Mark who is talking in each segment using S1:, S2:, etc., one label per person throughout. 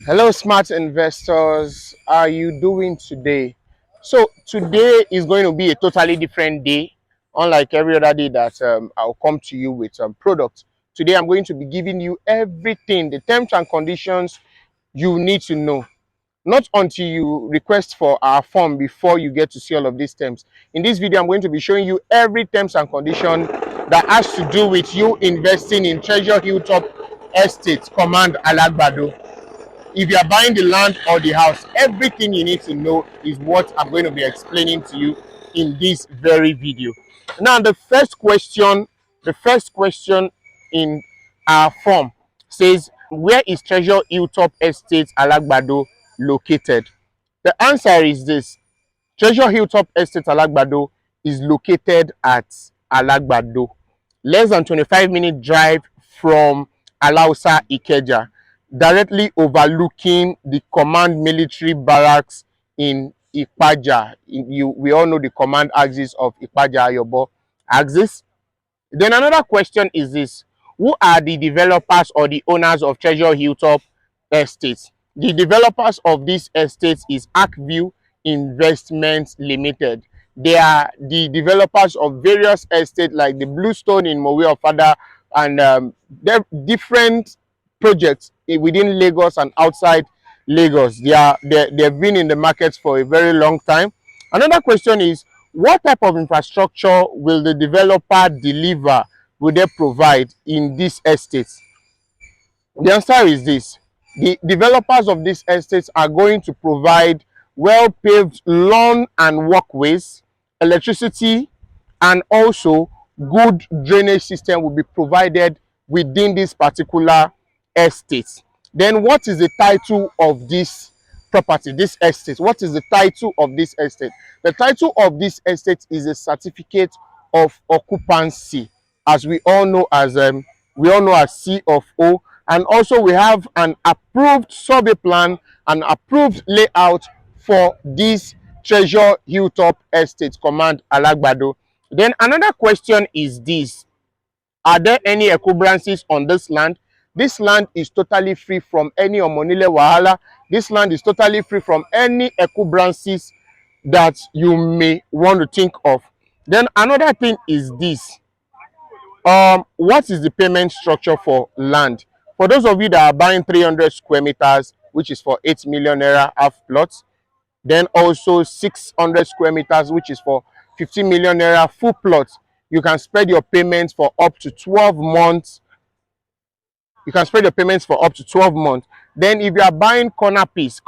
S1: Hello, smart investors. How are you doing today? So today is going to be a totally different day, unlike every other day that I'll come to you with some products. Today, I'm going to be giving you everything, the terms and conditions you need to know. Not until you request for our form before you get to see all of these terms. In this video, I'm going to be showing you every terms and condition that has to do with you investing in Treasure Hilltop Estate, Command Alagbado. If you are buying the land or the house, everything you need to know is what I'm going to be explaining to you in this very video. Now, the first question in our form says, where is Treasure Hilltop Estate Alagbado located? The answer is this: Treasure Hilltop Estate Alagbado is located at Alagbado, less than 25-minute drive from Alausa Ikeja, directly overlooking the command military barracks in Ipaja. We all know the command axis of Ipaja Ayobo axis. Then another question is this: who are the developers or the owners of Treasure Hilltop Estates? The developers of this estate is Arkview Investments Limited. They are the developers of various estates like the Bluestone in Mowe Ofada and different projects within Lagos and outside Lagos. They've been in the market for a very long time. Another question is, what type of infrastructure will the developer deliver, will they provide in this estate? The answer is this: the developers of these estates are going to provide well-paved lawn and walkways, electricity, and also good drainage system will be provided within this particular estate. Then what is the title of this property, this estate? What is the title of this estate? The title of this estate is a certificate of occupancy, as we all know as C of O. And also we have an approved survey plan, an approved layout for this Treasure Hilltop Estate, Command Alagbado. Then another question is this: are there any encumbrances on this land? This land is totally free from any omonile wahala. This land is totally free from any encumbrances that you may want to think of. Then another thing is this: what is the payment structure for land? For those of you that are buying 300 square meters, which is for 8 million naira half plots, then also 600 square meters, which is for 15 million naira full plots, you can spread your payments for up to 12 months. You can spread your payments for up to 12 months. Then if you are buying corner piece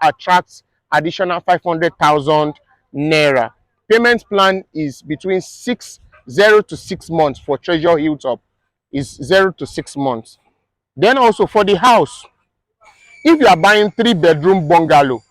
S1: attracts additional 500,000 naira. Payment plan is between 0 to 6 months. For Treasure Hilltop is 0 to 6 months. Then also for the house, if you are buying 3-bedroom bungalow,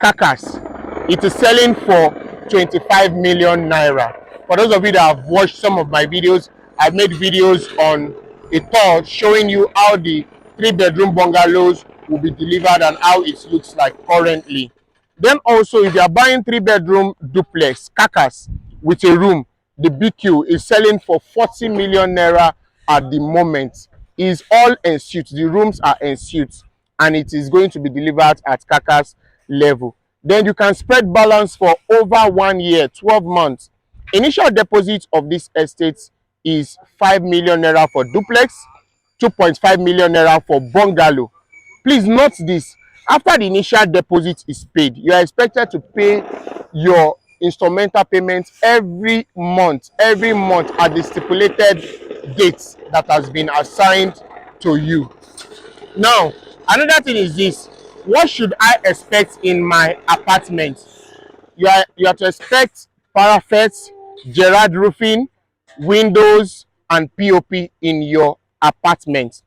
S1: carcass, it is selling for 25 million naira. For those of you that have watched some of my videos, I've made videos on a tour showing you how the 3-bedroom bungalows will be delivered and how it looks like currently. Then also, if you are buying 3-bedroom duplex carcass with a room, the BQ is selling for 40 million naira at the moment. Is all en suite. The rooms are en suite, and it is going to be delivered at carcass level. Then you can spread balance for over 1 year, 12 months. Initial deposit of this estate is 5 million naira for duplex, 2.5 million naira for bungalow. Please note this: after the initial deposit is paid, you are expected to pay your instrumental payments every month at the stipulated dates that has been assigned to you. Now, another thing is this: what should I expect in my apartment? You are to expect parapets, Gerard roofing, windows, and POP in your apartment.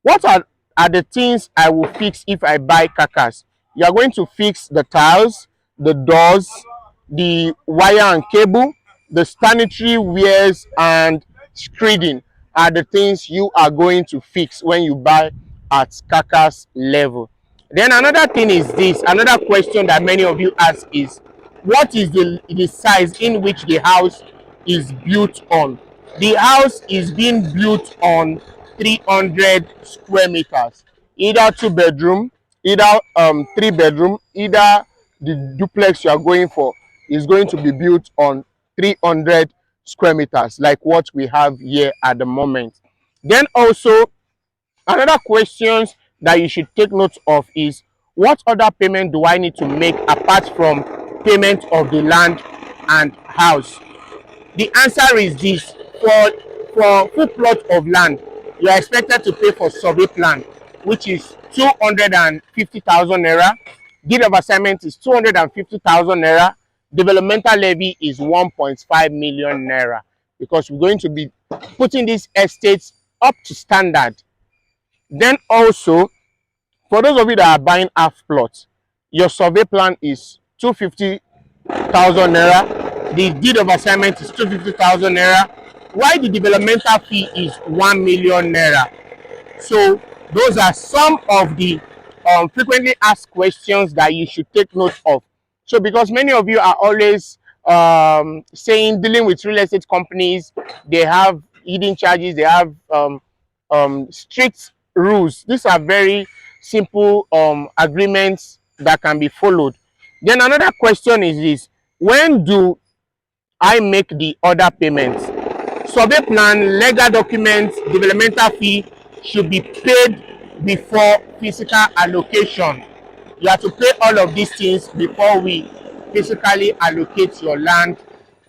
S1: What are the things I will fix if I buy carcass? You are going to fix the tiles, the doors, the wire and cable, the sanitary wares, and screeding are the things you are going to fix when you buy at carcass level. Then another thing is this: another question that many of you ask is, what is the size in which the house is built on? The house is being built on 300 square meters, either 2-bedroom, either 3 bedroom, either the duplex you are going for is going to be built on 300 square meters, like what we have here at the moment. Then also, another questions that you should take note of is, what other payment do I need to make apart from payment of the land and house? The answer is this: for full plot of land, you are expected to pay for survey plan, which is 250,000 naira. Deed of assignment is 250,000 naira. Developmental levy is 1.5 million naira, because we're going to be putting these estates up to standard. Then also, for those of you that are buying half plots, your survey plan is 250,000 naira. The deed of assignment is 250,000 naira. Why the developmental fee is 1 million naira. So those are some of the frequently asked questions that you should take note of. So because many of you are always saying, dealing with real estate companies, they have hidden charges, they have strict rules. These are very simple agreements that can be followed. Then another question is this: when do I make the other payments? Survey plan, legal documents, developmental fee should be paid before physical allocation. You have to pay all of these things before we physically allocate your land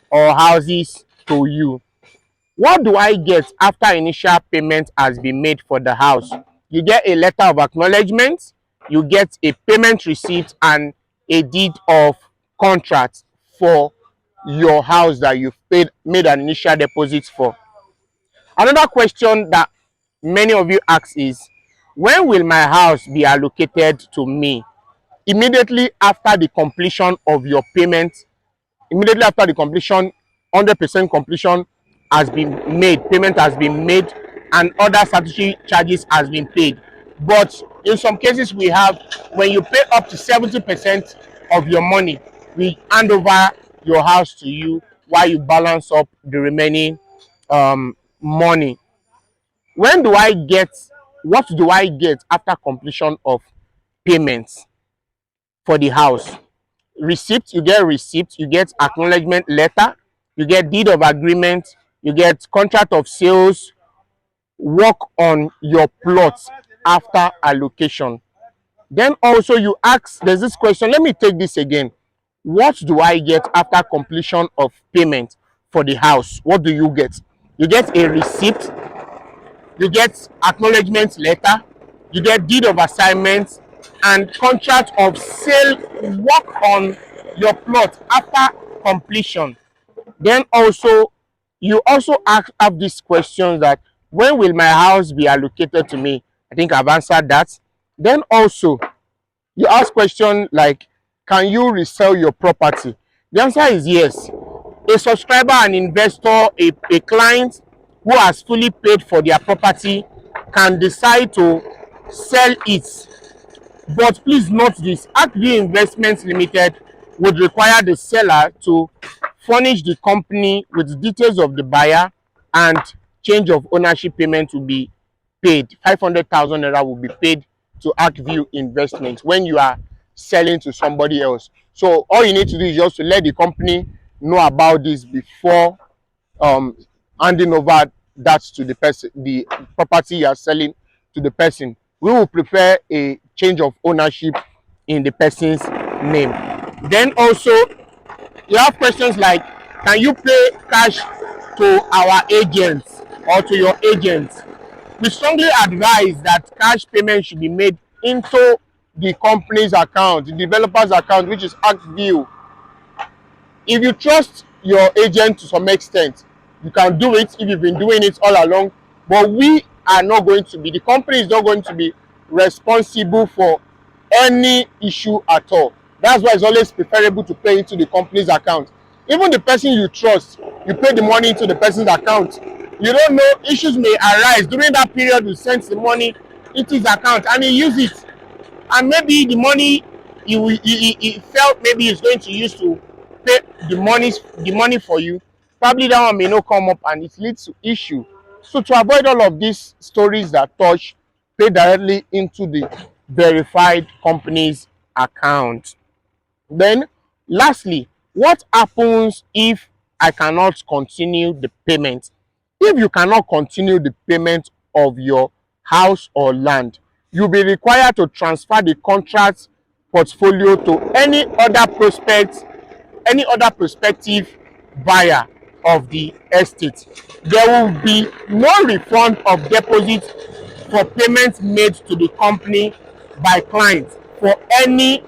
S1: or houses to you. What do I get after initial payment has been made for the house? You get a letter of acknowledgement, you get a payment receipt, and a deed of contract for your house that you've made an initial deposit for. Another question that many of you ask is, when will my house be allocated to me? Immediately after the completion of your payment, immediately after the completion, 100% completion has been made, payment has been made, and other statutory charges has been paid. But in some cases, we have, when you pay up to 70% of your money, we hand over your house to you while you balance up the remaining money. When do I get, what do I get after completion of payments for the house? Receipt, you get receipt, you get acknowledgement letter, you get deed of agreement, you get contract of sales, work on your plots after allocation. Then also you ask, there's this question, let me take this again: what do I get after completion of payment for the house? What do you get? You get a receipt, you get acknowledgement letter, you get deed of assignment, and contract of sale, work on your plot after completion. Then also, you also have this question that, when will my house be allocated to me? I think I've answered that. Then also, you ask question like, can you resell your property? The answer is yes. A subscriber, an investor, a client who has fully paid for their property can decide to sell it. But please note this: Akview Investments Limited would require the seller to furnish the company with details of the buyer, and change of ownership payment will be paid. 500,000 naira will be paid to Akview Investments when you are selling to somebody else. So all you need to do is just to let the company know about this before handing over that to the person, the property you are selling to the person. We will prepare a change of ownership in the person's name. Then also, you have questions like, can you pay cash to our agents or to your agents? We strongly advise that cash payment should be made into the company's account, the developer's account, which is Akview. If you trust your agent to some extent, you can do it if you've been doing it all along. But we are not going to be, the company is not going to be responsible for any issue at all. That's why it's always preferable to pay into the company's account. Even the person you trust, you pay the money into the person's account. You don't know, issues may arise during that period. You send the money into his account and he use it, and maybe the money he felt maybe he's going to use to pay the money for you, probably that one may not come up and it leads to issue. So to avoid all of these stories that touch, pay directly into the verified company's account. Then lastly, what happens if I cannot continue the payment? If you cannot continue the payment of your house or land, you'll be required to transfer the contract portfolio to any other prospective buyer of the estate. There will be no refund of deposit for payments made to the company by clients for any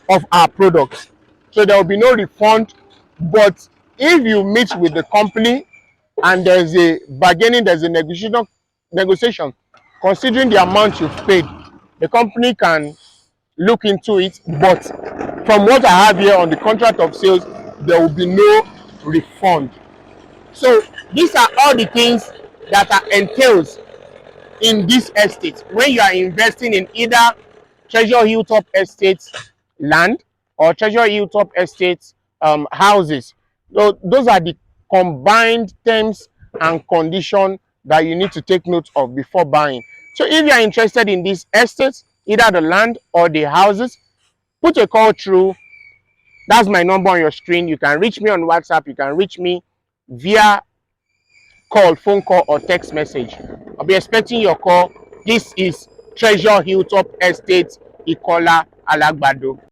S1: of our products. So there will be no refund. But if you meet with the company and there's a bargaining, there's a negotiation considering the amount you've paid, the company can look into it. But from what I have here on the contract of sales, there will be no refund. So these are all the things that are entails in this estate when you are investing in either Treasure Hilltop Estates land or Treasure Hilltop Estates houses. So those are the combined terms and conditions that you need to take note of before buying. So if you are interested in these estates, either the land or the houses, put a call through. That's my number on your screen. You can reach me on WhatsApp. You can reach me via call, phone call, or text message. I'll be expecting your call. This is Treasure Hilltop Estate, Ikola, Alagbado.